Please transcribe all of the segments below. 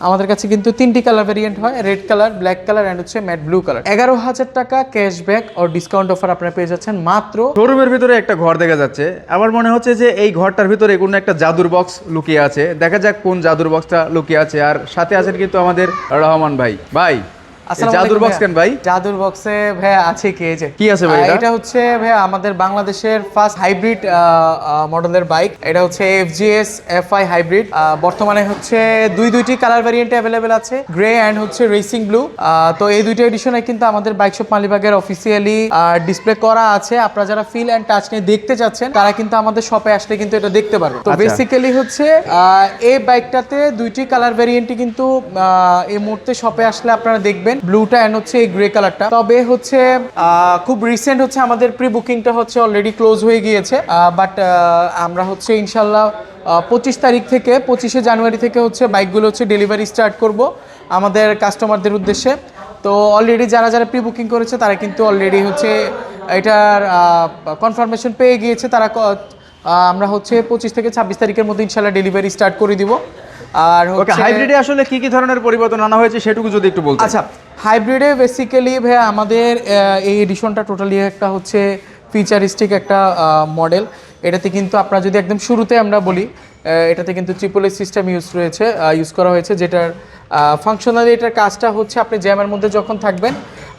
আমাদের কাছে কিন্তু তিনটি কালার ভেরিয়েন্ট হয়, red colour, black colour and হচ্ছে ম্যাট ব্লু কালার। 11,000 টাকা ক্যাশব্যাক ও ডিসকাউন্ট অফার আপনারা পেয়ে যাচ্ছেন মাত্র। শোরুমের ভিতরে একটা ঘর দেখা যাচ্ছে, আমার মনে হচ্ছে যে এই ঘরটার ভিতরে কোনো একটা জাদুর বক্স লুকিয়ে আছে। দেখা যাক কোন জাদুর বক্সটা লুকিয়ে আছে। আর সাথে আছেন কিন্তু আমাদের রহমান ভাই। ভাই জাদুর বক্স কেন ভাই? জাদুর বক্সে ভাই আছে কি আছে ভাই? এটা হচ্ছে ভাই আমাদের বাংলাদেশের ফার্স্ট হাইব্রিড মডেলের বাইক। এটা হচ্ছে FGS FI হাইব্রিড। বর্তমানে হচ্ছে দুইটি কালার ভেরিয়েন্টে অ্যাভেলেবেল আছে, গ্রে এন্ড হচ্ছে রেসিং ব্লু। তো এই দুইটা এডিশনে কিন্তু আমাদের বাইক শপ মালিবাগের অফিসিয়ালি ডিসপ্লে করা আছে। আপনারা যারা ফিল এন্ড টাচ নিয়ে দেখতে চাচ্ছেন তারা কিন্তু আমাদের শপে আসলে কিন্তু এটা দেখতে পারবে। তো বেসিক্যালি হচ্ছে এই বাইকটাতে দুইটি কালার ভেরিয়েন্টই কিন্তু এই মুহূর্তে শপে আসলে আপনারা দেখবেন, ব্লুটা এন্ড হচ্ছে এই গ্রে কালারটা। তবে হচ্ছে খুব রিসেন্ট হচ্ছে আমাদের প্রি বুকিংটা হচ্ছে অলরেডি ক্লোজ হয়ে গিয়েছে, বাট আমরা হচ্ছে ইনশাল্লাহ 25 তারিখ থেকে 25শে জানুয়ারি থেকে হচ্ছে বাইকগুলো হচ্ছে ডেলিভারি স্টার্ট করব আমাদের কাস্টমারদের উদ্দেশ্যে। তো অলরেডি যারা যারা প্রি বুকিং করেছে তারা কিন্তু অলরেডি হচ্ছে এটার কনফার্মেশন পেয়ে গিয়েছে। তারা আমরা হচ্ছে 25 থেকে 26 তারিখের মধ্যে ইনশাল্লাহ ডেলিভারি স্টার্ট করে দিব। আর ওকে, হাইব্রিডে আসলে কি কি ধরনের পরিবর্তন আনা হয়েছে সেটুকু যদি একটু বলতেন। আচ্ছা, হাইব্রিডে বেসিক্যালি ভাই আমাদের এই এডিশনটা টোটালি একটা হচ্ছে ফিচারিস্টিক একটা মডেল। এটাতে কিন্তু আপনারা যদি একদম শুরুতে আমরা বলি, এটাতে কিন্তু ট্রিপল সিস্টেম ইউজ করা হয়েছে, যেটার ফাংশনালি এটার কাজটা হচ্ছে আপনি জ্যামের মধ্যে যখন থাকবেন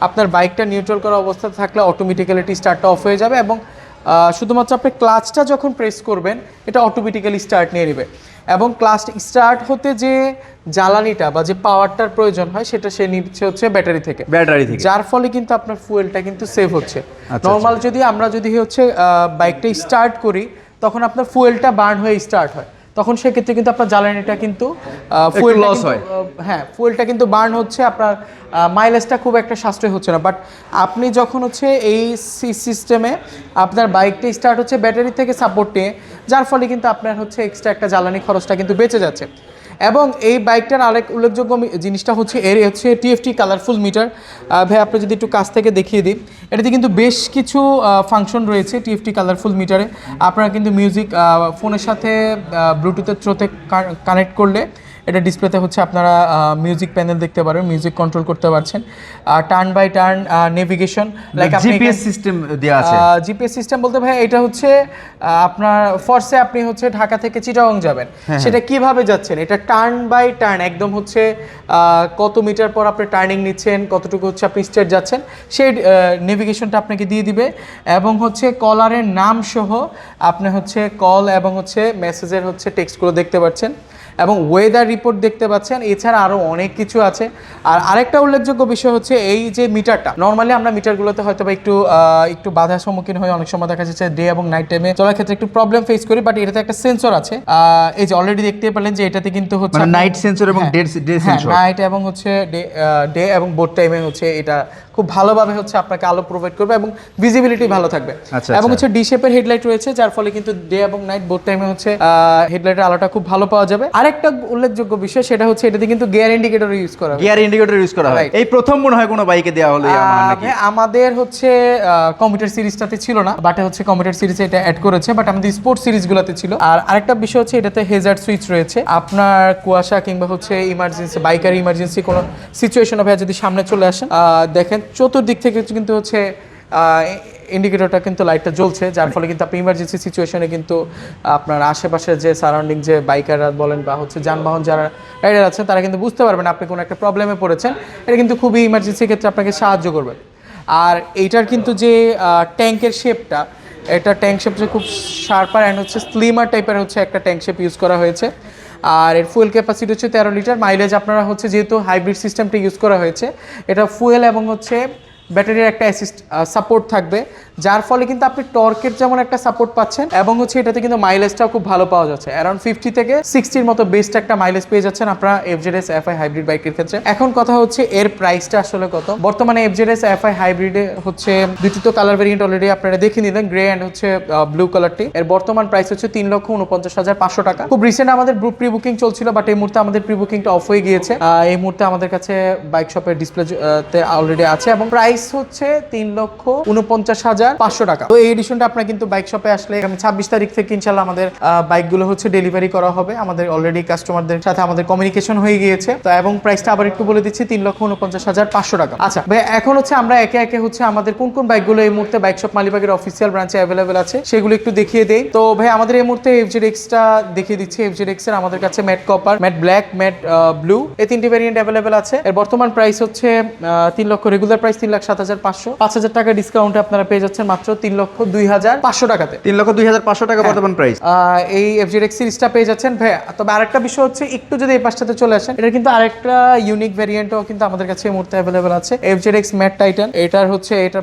আপনার বাইকটা নিউট্রাল করা অবস্থায় থাকলে অটোমেটিক্যালি স্টার্টটা অফ হয়ে যাবে, এবং শুধুমাত্র আপনি ক্লাচটা যখন প্রেস করবেন এটা অটোমেটিক্যালি স্টার্ট নিয়ে নেবে। এবং ক্লাচ স্টার্ট হতে যে জ্বালানিটা বা যে পাওয়ারটার প্রয়োজন হয় সেটা সে নিচ্ছে হচ্ছে ব্যাটারি থেকে, যার ফলে কিন্তু আপনার ফুয়েলটা কিন্তু সেভ হচ্ছে। নর্মাল যদি আমরা হচ্ছে বাইকটা স্টার্ট করি তখন আপনার ফুয়েলটা বার্ন হয়ে স্টার্ট হয়, তখন সেক্ষেত্রে কিন্তু আপনার জ্বালানিটা কিন্তু ফুয়েল লস হয়। হ্যাঁ, ফুয়েলটা কিন্তু বার্ন হচ্ছে, আপনার মাইলেজটা খুব একটা সাশ্রয় হচ্ছে না। বাট আপনি যখন হচ্ছে এই সিস্টেমে আপনার বাইকটা স্টার্ট হচ্ছে ব্যাটারি থেকে সাপোর্ট নিয়ে, যার ফলে কিন্তু আপনার হচ্ছে এক্সট্রা একটা জ্বালানি খরচটা কিন্তু বেঁচে যাচ্ছে। এবং এই বাইকটার আরেক উল্লেখযোগ্য জিনিসটা হচ্ছে এর হচ্ছে TFT কালারফুল মিটার। ভাই আপনি যদি একটু কাছ থেকে দেখিয়ে দিই, এটাতে কিন্তু বেশ কিছু ফাংশন রয়েছে TFT কালারফুল মিটারে। আপনারা কিন্তু মিউজিক ফোনের সাথে ব্লুটুথের থ্রুতে কানেক্ট করলে এটা ডিসপ্লেতে হচ্ছে আপনারা মিউজিক প্যানেল দেখতে পারেন, মিউজিক কন্ট্রোল করতে পারছেন। Turn by turn navigation, like GPS system দেয়া আছে। জিপিএস সিস্টেম বলতে ভাই এটা হচ্ছে আপনার ফর্সে আপনি হচ্ছে ঢাকা থেকে চিটাগং যাবেন, সেটা কিভাবে যাচ্ছেন এটা টার্ন বাই টার্ন একদম হচ্ছে কত মিটার পর আপনি টার্নিং নিচ্ছেন, কতটুকু হচ্ছে আপনি স্ট্রেট যাচ্ছেন সেই নেভিগেশনটা আপনাকে দিয়ে দিবে। এবং হচ্ছে কলারের নাম সহ আপনি হচ্ছে কল এবং হচ্ছে মেসেজের হচ্ছে টেক্সটগুলো দেখতে পাচ্ছেন, এবং ওয়েদার রিপোর্ট দেখতে পাচ্ছেন। এছাড়া আরও অনেক কিছু আছে। আর আরেকটা উল্লেখযোগ্য বিষয় হচ্ছে এই যে মিটারটা, নর্মালি আমরা মিটারগুলোতে হয়তো বা একটু বাধার সম্মুখীন হয়ে অনেক সময় দেখা যাচ্ছে ডে এবং নাইট টাইমে চলার ক্ষেত্রে একটু প্রবলেম ফেস করি, বাট এটাতে একটা সেন্সর আছে। এই যে অলরেডি দেখতে পেলেন যে এটাতে কিন্তু হচ্ছে নাইট সেন্সর এবং ডে সেন্সর, নাইট এবং হচ্ছে ডে এবং বোথ টাইমে হচ্ছে এটা খুব ভালোভাবে হচ্ছে আপনাকে আলো প্রোভাইড করবে এবং ভিজিবিলিটি ভালো থাকবে। এবং হচ্ছে ডি শেপের হেডলাইট রয়েছে, যার ফলে কিন্তু ডে এবং নাইট বোথ টাইমে হচ্ছে হেডলাইটের আলোটা খুব ভালো পাওয়া যাবে। আরেকটা উল্লেখযোগ্য বিষয় সেটা হচ্ছে এটাতে কিন্তু গিয়ার ইন্ডিকেটর ইউজ করা হয়। এই প্রথম মনে হয় কোনো বাইকে দেওয়া হলো আমাদের হচ্ছে কম্পিউটার সিরিজটাতে ছিল না, বাট হচ্ছে কম্পিউটার সিরিজে এটা অ্যাড করেছে, বাট আমাদের স্পোর্টস সিরিজগুলোতে ছিল। আর আরেকটা বিষয় হচ্ছে এটাতে হেজার্ড সুইচ রয়েছে। আপনার কুয়াশা কিংবা হচ্ছে ইমার্জেন্সি বাইকার ইমার্জেন্সি কোনো সিচুয়েশন হবে যদি সামনে চলে আসেন, দেখেন চতুর্দিক থেকে কিন্তু হচ্ছে ইন্ডিকেটরটা কিন্তু লাইটটা জ্বলছে, যার ফলে কিন্তু আপনি ইমার্জেন্সি সিচুয়েশনে কিন্তু আপনার আশেপাশে যে সারাউন্ডিং যে বাইকাররা বলেন বা হচ্ছে যানবাহন যারা রাইডার আছেন তারা কিন্তু বুঝতে পারবেন আপনি কোনো একটা প্রবলেমে পড়েছেন। এটা কিন্তু খুবই ইমার্জেন্সির ক্ষেত্রে আপনাকে সাহায্য করবে। আর এইটার কিন্তু যে ট্যাঙ্কের শেপটা, এটা ট্যাঙ্ক শেপটা খুব শার্পার অ্যান্ড হচ্ছে স্লিমার টাইপের হচ্ছে একটা ট্যাঙ্ক শেপ ইউজ করা হয়েছে। আর এর ফুয়েল ক্যাপাসিটি হচ্ছে 13 লিটার। মাইলেজ আপনারা হচ্ছে যেহেতু হাইব্রিড সিস্টেমটা ইউজ করা হয়েছে, এটা ফুয়েল এবং হচ্ছে ব্যাটারির একটা সাপোর্ট থাকবে, যার ফলে কিন্তু আপনি টর্কের যেমন একটা সাপোর্ট পাচ্ছেন এবং হচ্ছে এটাতে কিন্তু মাইলেজটাও খুব ভালো পাওয়া যাচ্ছে। অ্যারাউন্ড 50 থেকে 60 মতো বেস্ট একটা মাইলেজ পেয়ে যাচ্ছেন আপনারা FZS FI হাইব্রিড বাইকের ক্ষেত্রে। এখন কথা হচ্ছে এর প্রাইসটা আসলে কত। বর্তমানে FZS FI হাইব্রিডে হচ্ছে দুটি তো কালার ভেরিয়েন্ট অলরেডি আপনারা দেখে নিলেন, গ্রে অ্যান্ড হচ্ছে ব্লু কালারটি। এর বর্তমান প্রাইস হচ্ছে 3,49,500 টাকা। খুব রিসেন্ট আমাদের প্রি বুকিং চলছিল, বাট এই মুহূর্তে আমাদের প্রি বুকিংটা অফ হয়ে গিয়েছে। এই মুহূর্তে আমাদের কাছে বাইক শপের ডিসপ্লেতে অলরেডি আছে এবং প্রাইস প্রাইস হচ্ছে 3,49,500 টাকা। তো এই এডিশনটা আপনারা কিন্তু বাইক শপে আসলে আমি 26 তারিখ থেকে ইনশাল্লাহ আমাদের বাইকগুলো হচ্ছে ডেলিভারি করা হবে। আমাদের অলরেডি কাস্টমারদের সাথে আমাদের কমিউনিকেশন হয়ে গিয়েছে। তো এবং প্রাইসটা আবার একটু বলে দিচ্ছি 3,49,500 টাকা। আচ্ছা ভাই, এখন হচ্ছে আমরা একে একে হচ্ছে আমাদের কোন কোন বাইকগুলো এই মুহূর্তে বাইক শপ মালিবাগের অফিসিয়াল ব্রাঞ্চে অ্যাভেলেবেল আছে সেগুলো একটু দেখিয়ে দেই। তো ভাই আমাদের এই মুহূর্তে FZX-টা দেখিয়ে দিচ্ছি। FZX এর আমাদের কাছে matte copper, matte black, matte blue এই তিনটি ভেরিয়েন্ট অ্যাভেলেবেল আছে। এর বর্তমান প্রাইস হচ্ছে 3 লক্ষ, রেগুলার প্রাইস 3,07,500, 5,000 টাকা ডিসকাউন্টে আপনারা পেয়ে যাচ্ছেন মাত্র 3,02,500 টাকাতে। 3,02,500 টাকা বর্তমান প্রাইস। এই FZX সিরিজটা পেয়ে যাচ্ছেন ভাই। তবে আরেকটা বিষয় হচ্ছে একটু যদি এই পাশটাতে চলে আসেন, এটা কিন্তু আরেকটা ইউনিক ভেরিয়েন্টও কিন্তু আমাদের কাছে এই মুহূর্তে অ্যাভেলেবেল আছে। FZX ম্যাট টাইটান, এটার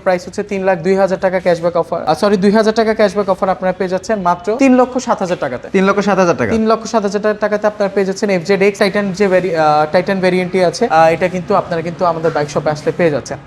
প্রাইস হচ্ছে 3,02,000 টাকা ক্যাশব্যাক অফার, 2,000 টাকা ক্যাশব্যাক অফার আপনারা পেয়ে যাচ্ছেন মাত্র 3,07,000 টাকাতে। 3,07,000 টাকা। 3,07,000 টাকাতে আপনারা পেয়ে যাচ্ছেন FZX টাইটান যে টাইটান ভেরিয়েন্টটি আছে, এটা কিন্তু আপনারা কিন্তু আমাদের বাইক শপে আসলে পেয়ে যাচ্ছেন।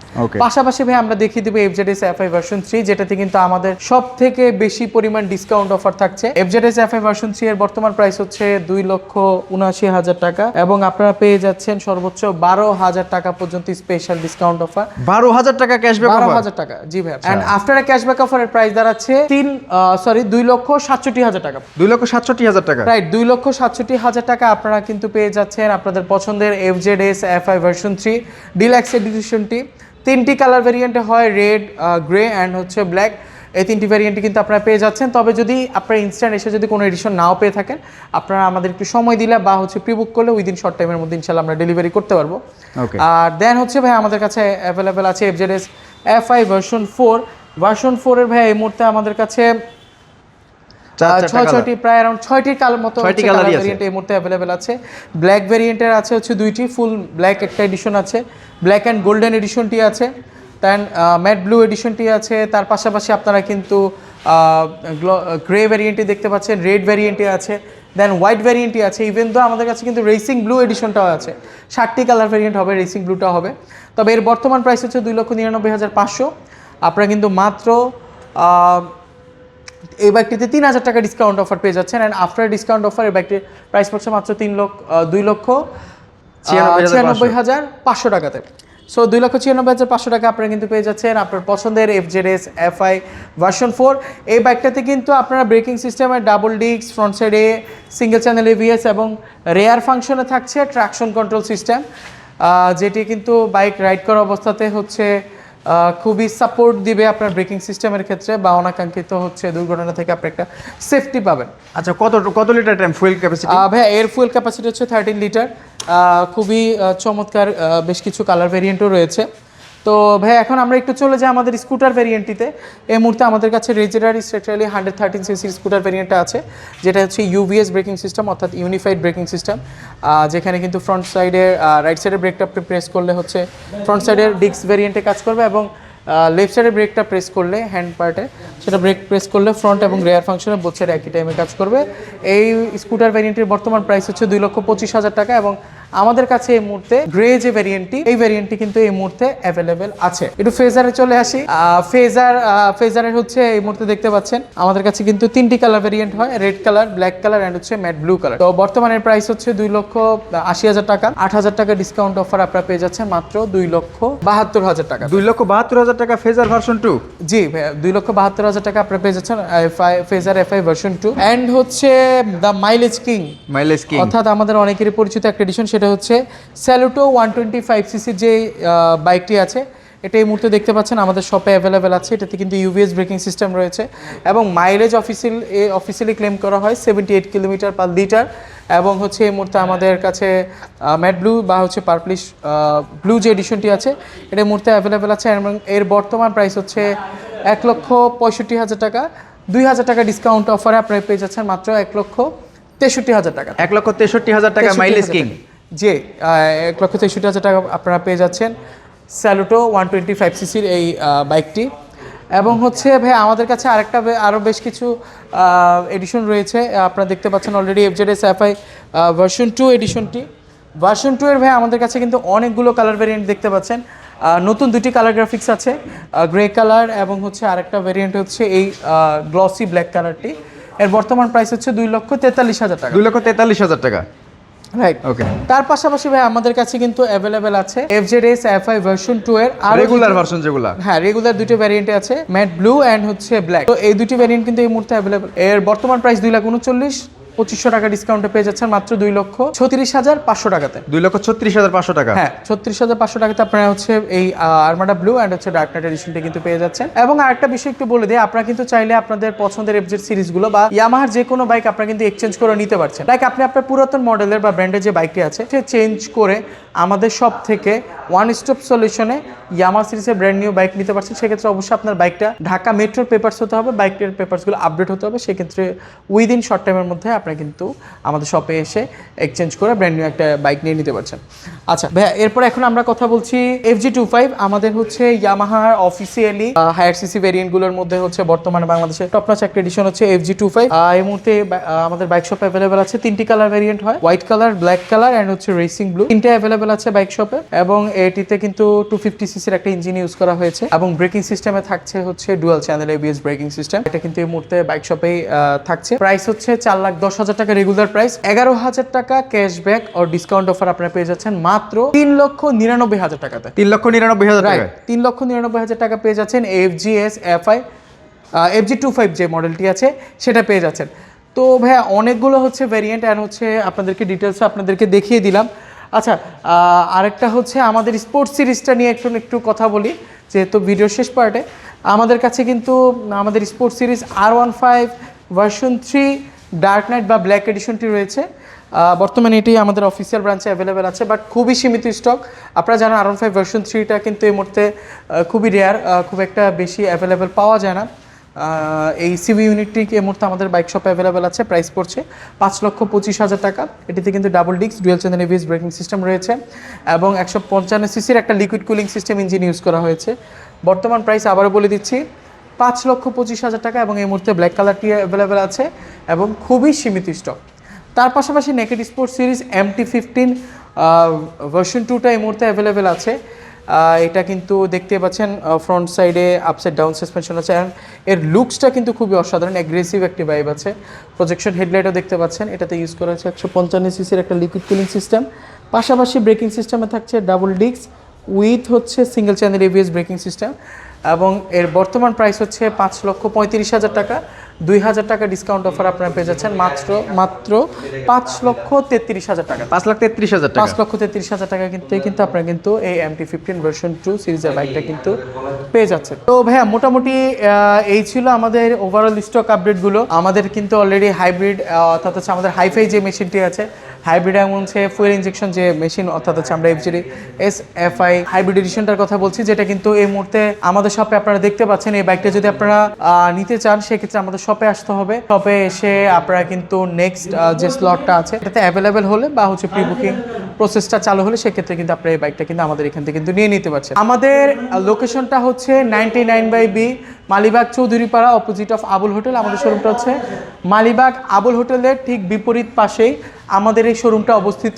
পাশাপাশি ভাই আমরা দেখিয়ে দিব FZX FI ভার্সন 3, যেটাতে কিন্তু আমাদের সব থেকে বেশি পরিমাণ ডিসকাউন্ট অফার থাকছে। FZX FI ভার্সন 3 এর বর্তমান প্রাইস হচ্ছে 2,79,000 টাকা এবং আপনারা পেয়ে যাচ্ছেন সর্বোচ্চ 12,000 টাকা পর্যন্ত স্পেশাল ডিসকাউন্ট অফার। 12,000 টাকা ক্যাশব্যাক অফার। 12,000 টাকা, জি ভাই। এন্ড আফটার এ ক্যাশব্যাক অফারের প্রাইস দাঁড়াচ্ছে 2,67,000 টাকা। 2,67,000 টাকা, রাইট। 2,67,000 টাকা আপনারা কিন্তু পেয়ে যাচ্ছেন আপনাদের পছন্দের FZX FI ভার্সন 3 ডিলাক্স এডিশনটি। 3টি কালার ভেরিয়েন্টে হয়, রেড, গ্রে অ্যান্ড হচ্ছে ব্ল্যাক। এই 3টি ভেরিয়েন্টই কিন্তু আপনারা পেয়ে যাচ্ছেন। তবে যদি আপনারা ইনস্ট্যান্ট এসে যদি কোনো এডিশন নাও পেয়ে থাকেন, আপনারা আমাদের একটু সময় দিলে বা হচ্ছে প্রি বুক করলে উইদিন শর্ট টাইমের মধ্যে ইনশাল্লাহ আমরা ডেলিভারি করতে পারবো। আর দেন হচ্ছে ভাই আমাদের কাছে অ্যাভেলেবেল আছে FZX FI ভার্সন 4। ভার্সন 4 এর ভাই এই মুহূর্তে আমাদের কাছে প্রায় অ্যারাউন্ড 6টি কালার মতো ভেরিয়েন্ট এই মুহূর্তে অ্যাভেলেবেল আছে। ব্ল্যাক ভেরিয়েন্টের আছে হচ্ছে 2টি, ফুল ব্ল্যাক একটা এডিশন আছে, ব্ল্যাক অ্যান্ড গোল্ডেন এডিশনটি আছে, দেন ম্যাট ব্লু এডিশনটি আছে। তার পাশাপাশি আপনারা কিন্তু গ্রে ভেরিয়েন্টটি দেখতে পাচ্ছেন, রেড ভেরিয়েন্টটি আছে, দেন হোয়াইট ভেরিয়েন্টটি আছে। ইভেন তো আমাদের কাছে কিন্তু রেসিং ব্লু এডিশনটাও আছে। 7টি কালার ভেরিয়েন্ট হবে, রেসিং ব্লুটা হবে। তবে এর বর্তমান প্রাইস হচ্ছে 2,99,500। আপনারা কিন্তু মাত্র এই বাইকটিতে 3,000 টাকা ডিসকাউন্ট অফার পেয়ে যাচ্ছেন। অ্যান্ড আফটার ডিসকাউন্ট অফার এই বাইকটির প্রাইস পড়ছে মাত্র 2,96,500 টাকাতে। সো 2,96,500 টাকা আপনারা কিন্তু পেয়ে যাচ্ছেন আপনার পছন্দের FZX FI ভার্সন 4। এই বাইকটাতে কিন্তু আপনারা ব্রেকিং সিস্টেমের ডাবল ডিস্ক, ফ্রন্ট সাইডে সিঙ্গেল চ্যানেল ABS এবং রেয়ার ফাংশনে থাকছে ট্রাকশন কন্ট্রোল সিস্টেম, যেটি কিন্তু বাইক রাইড করা অবস্থাতে হচ্ছে খুবই সাপোর্ট দিবে আপনার ব্রেকিং সিস্টেমের ক্ষেত্রে, বা অনাকাঙ্ক্ষিত হচ্ছে দুর্ঘটনা থেকে আপনি একটা সেফটি পাবেন। আচ্ছা, কত লিটার টাইম ফুয়েল ক্যাপাসিটি? ভাইয়া এর ফুয়েল ক্যাপাসিটি হচ্ছে 13 লিটার। খুবই চমৎকার বেশ কিছু কালার ভেরিয়েন্টও রয়েছে। তো ভাই এখন আমরা একটু চলে যাই আমাদের স্কুটার ভেরিয়েন্টটিতে। এই মুহূর্তে আমাদের কাছে রেজেরার স্ট্রেটালি 113cc স্কুটার ভেরিয়েন্টটা আছে, যেটা হচ্ছে UBS ব্রেকিং সিস্টেম অর্থাৎ ইউনিফাইড ব্রেকিং সিস্টেম, যেখানে কিন্তু ফ্রন্ট সাইডের রাইট সাইডের ব্রেকটা প্রেস করলে হচ্ছে ফ্রন্ট সাইডের ডিস্ক ভেরিয়েন্টে কাজ করবে এবং লেফট সাইডের ব্রেকটা প্রেস করলে হ্যান্ড পার্টে সেটা ব্রেক প্রেস করলে ফ্রন্ট এবং রেয়ার ফাংশনে বোথ সাইড একই টাইমে কাজ করবে। এই স্কুটার ভেরিয়েন্টের বর্তমান প্রাইস হচ্ছে 2,25,000 টাকা এবং আমাদের কাছে এই মুহূর্তে গ্রে যে ভেরিয়েন্টটি, এই ভেরিয়েন্টটি কিন্তু এই মুহূর্তে অ্যাভেলেবেল আছে। একটু ফেজারে চলে আসি। ফেজারের হচ্ছে এই মুহূর্তে দেখতে পাচ্ছেন আমাদের কাছে কিন্তু 3টি কালার ভেরিয়েন্ট হয়, red colour, black colour and হচ্ছে ম্যাট ব্লু কালার। তো বর্তমানের প্রাইস হচ্ছে 2,80,000 টাকা। 8,000 টাকা ডিসকাউন্ট অফার আপনারা পেয়ে যাচ্ছেন মাত্র 2,72,000 টাকা। 2,72,000 টাকা ফেজার ভার্সন 2। জি ভাইয়া, 2,72,000 টাকা আপনারা পেয়ে যাচ্ছেন ফেজার FI ভার্সন 2। অ্যান্ড হচ্ছে দ্য মাইলেজ কিং অর্থাৎ আমাদের অনেকেরই পরিচিত একটা এডিশন, সেটা হচ্ছে স্যালুটো 125cc যে বাইকটি আছে, এটা এই মুহূর্তে দেখতে পাচ্ছেন আমাদের শপে অ্যাভেলেবেল আছে। এটাতে কিন্তু UBS ব্রেকিং সিস্টেম রয়েছে এবং মাইলেজ অফিসিয়ালি ক্লেম করা হয় 78 কিলোমিটার পার লিটার। এবং হচ্ছে এই মুহূর্তে আমাদের কাছে ম্যাট ব্লু বা হচ্ছে পার্পলিশ ব্লু যে এডিশনটি আছে, এটা এই মুহূর্তে অ্যাভেলেবেল আছে এবং এর বর্তমান প্রাইস হচ্ছে 1,65,000 টাকা। 2,000 টাকা ডিসকাউন্ট অফারে আপনারা পেয়ে যাচ্ছেন মাত্র 1,63,000 টাকা। 1,63,000 টাকা মাইলেজ কিং। জি, 1,63,000 টাকা আপনারা পেয়ে যাচ্ছেন স্যালুটো 125cc এই বাইকটি। এবং হচ্ছে ভাই আমাদের কাছে আরও বেশ কিছু এডিশন রয়েছে। আপনারা দেখতে পাচ্ছেন অলরেডি FZX FI ভার্সন 2 এডিশনটি। ভার্সন 2 এর ভাই আমাদের কাছে কিন্তু অনেকগুলো কালার ভেরিয়েন্ট দেখতে পাচ্ছেন। নতুন 2টি কালার গ্রাফিক্স আছে, গ্রে কালার এবং হচ্ছে আরেকটা ভেরিয়েন্ট হচ্ছে এই গ্লসি ব্ল্যাক কালারটি। এর বর্তমান প্রাইস হচ্ছে 2,43,000 টাকা। 2,43,000 টাকা। Right okay. তার পাশাপাশি ভাই আমাদের কাছে কিন্তু অ্যাভেলেবেল আছে FZS FI ভার্সন 2 এর আর রেগুলার ভার্সন যেগুলা। হ্যাঁ রেগুলার দুটো ভ্যারিয়েন্টে আছে, ম্যাট ব্লু অ্যান্ড হচ্ছে ব্ল্যাক। তো এই দুটি ভ্যারিয়েন্ট কিন্তু এই মুহূর্তে অ্যাভেলেবল। এর বর্তমান প্রাইস 2,39,2500 টাকা ডিসকাউন্টে পেয়ে যাচ্ছেন মাত্র 2,36,500 টাকাতে। 2,36,500 টাকা। হ্যাঁ 36,500 টাকাতে আপনারা হচ্ছে এই আর্মাডা ব্লু অ্যান্ড হচ্ছে ডার্ক নাইট এডিশনটা কিন্তু পেয়ে যাচ্ছেন। এবং আরেকটা বিষয় একটু বলে দিই, আপনারা কিন্তু চাইলে আপনাদের পছন্দের এফজেড সিরিজগুলো বা ইয়ামাহার যে কোনো বাইক আপনারা কিন্তু এক্সচেঞ্জ করে নিতে পারছেন। লাইক আপনি আপনার পুরাতন মডেলের বা ব্র্যান্ডের যে বাইকটি আছে সে চেঞ্জ করে আমাদের শপ থেকে ওয়ান স্টপ সলিউশনে ইয়ামাহা সিরিজের ব্র্যান্ড নিউ বাইক নিতে পারছেন। সেক্ষেত্রে অবশ্যই আপনার বাইকটা ঢাকা মেট্রোর পেপারস হতে হবে, বাইকটির পেপারসগুলো আপডেট হতে হবে। সেক্ষেত্রে উইদিন শর্ট টাইমের মধ্যে আপনারা কিন্তু আমাদের শপে এসে এক্সচেঞ্জ করে ব্র্যান্ড নিউ একটা বাইক নিয়ে নিতে পারছেন। আচ্ছা ভাইয়া, এরপর এখন আমরা কথা বলছি FG25। আমাদের হচ্ছে ইয়ামাহার অফিসিয়ালি হায়ার সিসি ভেরিয়েন্টগুলোর মধ্যে হচ্ছে বর্তমানে বাংলাদেশে টপ নচ একটা এডিশন হচ্ছে FG25। এই মুহূর্তে আমাদের বাইক শপে অ্যাভেলেবেল আছে 3টি কালার ভেরিয়েন্ট হয়, white colour, black colour and হচ্ছে রেসিং ব্লু। 3টে অ্যাভেলেবেল আছে বাইক শপে এবং এটিতে কিন্তু 250 সিসির একটা ইঞ্জিন ইউজ করা হয়েছে এবং ব্রেকিং সিস্টেমে থাকছে হচ্ছে dual channel ABS braking system. এটা কিন্তু এই মুহূর্তে বাইক শপেই থাকছে। প্রাইস হচ্ছে 4,10,000 টাকা রেগুলার প্রাইস, 11,000 টাকা ক্যাশব্যাক ও ডিসকাউন্ট অফার আপনারা পেয়ে যাচ্ছেন মাত্র 3,99,000 টাকাতে। 3,99,000 টাকা। 3,99,000 টাকা পেয়ে যাচ্ছেন FGS FI FG25 যে মডেলটি আছে সেটা পেয়ে যাচ্ছেন। তো ভাইয়া অনেকগুলো হচ্ছে ভ্যারিয়েন্ট অ্যান্ড হচ্ছে আপনাদেরকে ডিটেলস আপনাদেরকে দেখিয়ে দিলাম। আচ্ছা আরেকটা হচ্ছে আমাদের স্পোর্টস সিরিজটা নিয়ে একটু কথা বলি, যেহেতু ভিডিওর শেষ পার্টে। আমাদের কাছে কিন্তু আমাদের sports series R15 version 3 dark night বা ব্ল্যাক এডিশনটি রয়েছে। বর্তমানে এটি আমাদের অফিসিয়াল ব্রাঞ্চে অ্যাভেলেবেল আছে, বাট খুবই সীমিত স্টক। আপনারা জানেন R15 ভার্সন 3টা কিন্তু এই মুহূর্তে খুবই রেয়ার, খুব একটা বেশি অ্যাভেলেবেল পাওয়া যায় না। এই সিভি ইউনিটটি এই মুহূর্তে আমাদের বাইক শপে অ্যাভেলেবেল আছে, প্রাইস পড়ছে 5,25,000 টাকা। এটিতে কিন্তু double disc dual channel ABS braking system রয়েছে এবং 155 সিসির একটা liquid cooling system engine use করা হয়েছে। বর্তমান প্রাইস আবারও বলে দিচ্ছি 5,25,000 টাকা এবং এই মুহূর্তে ব্ল্যাক কালারটি অ্যাভেলেবেল আছে এবং খুবই সীমিত স্টক। তার পাশাপাশি naked sports series MT15 version 2টা এই মুহূর্তে অ্যাভেলেবেল আছে। এটা কিন্তু দেখতে পাচ্ছেন ফ্রন্ট সাইডে আপসাইড ডাউন সাসপেনশন আছে অ্যান্ড এর লুকসটা কিন্তু খুবই অসাধারণ, অ্যাগ্রেসিভ একটি ভাইব আছে। প্রজেকশন হেডলাইটও দেখতে পাচ্ছেন, এটাতে ইউজ করা হচ্ছে 155 সিসির একটা লিকুইড কুলিং সিস্টেম। পাশাপাশি ব্রেকিং সিস্টেমে থাকছে ডাবল ডিস্ক উইথ হচ্ছে single channel ABS braking system এবং এর বর্তমান প্রাইস হচ্ছে 5,35,000 টাকা। 2,000 টাকা ডিসকাউন্ট অফার আপনারা পেয়ে যাচ্ছেন মাত্র 5,33,000 টাকা। 5,33,000 টাকা। 5,33,000 টাকা কিন্তু আপনারা কিন্তু এই MT15 ভার্সন 2 সিরিজের বাইকটা কিন্তু পেয়ে যাচ্ছেন। তো ভাইয়া মোটামুটি এই ছিল আমাদের ওভারঅল স্টক আপডেটগুলো। আমাদের কিন্তু অলরেডি হাইব্রিড অর্থাৎ হচ্ছে আমাদের হাইফাই যে মেশিনটি আছে, হাইব্রিড এবং হচ্ছে ফুয়েল ইঞ্জেকশন যে মেশিন অর্থাৎ হচ্ছে আমরা FGS FI হাইব্রিড এডিশনটার কথা বলছি, যেটা কিন্তু এই মুহূর্তে আমাদের শপে আপনারা দেখতে পাচ্ছেন। এই বাইকটা যদি আপনারা নিতে চান সেক্ষেত্রে আমাদের শপে আসতে হবে। শপে এসে আপনারা কিন্তু নেক্সট যে স্লটটা আছে এটাতে অ্যাভেলেবেল হলে বা হচ্ছে প্রি বুকিং প্রসেসটা চালু হলে সেক্ষেত্রে কিন্তু আপনারা এই বাইকটা কিন্তু আমাদের এখান থেকে কিন্তু নিয়ে নিতে পারছেন। আমাদের লোকেশনটা হচ্ছে 99/B Malibagh Chowdhurypara, opposite of Abul hotel. আমাদের শোরুমটা হচ্ছে মালিবাগ আবুল হোটেলের ঠিক বিপরীত পাশেই আমাদের এই শোরুমটা অবস্থিত।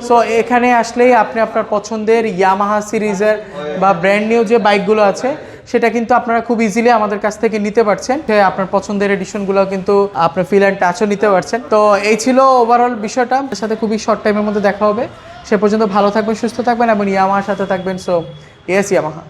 সো এখানে আসলেই আপনি আপনার পছন্দের ইয়ামাহা সিরিজের বা ব্র্যান্ড নিউ যে বাইকগুলো আছে সেটা কিন্তু আপনারা খুব ইজিলি আমাদের কাছ থেকে নিতে পারছেন। আপনার পছন্দের এডিশনগুলো কিন্তু আপনার ফিল অ্যান্ড টাচও নিতে পারছেন। তো এই ছিল ওভারঅল বিষয়টা। আপনার সাথে খুবই শর্ট টাইমের মধ্যে দেখা হবে। সে পর্যন্ত ভালো থাকবেন, সুস্থ থাকবেন এবং ইয়ামাহার সাথে থাকবেন। So yes Yamaha.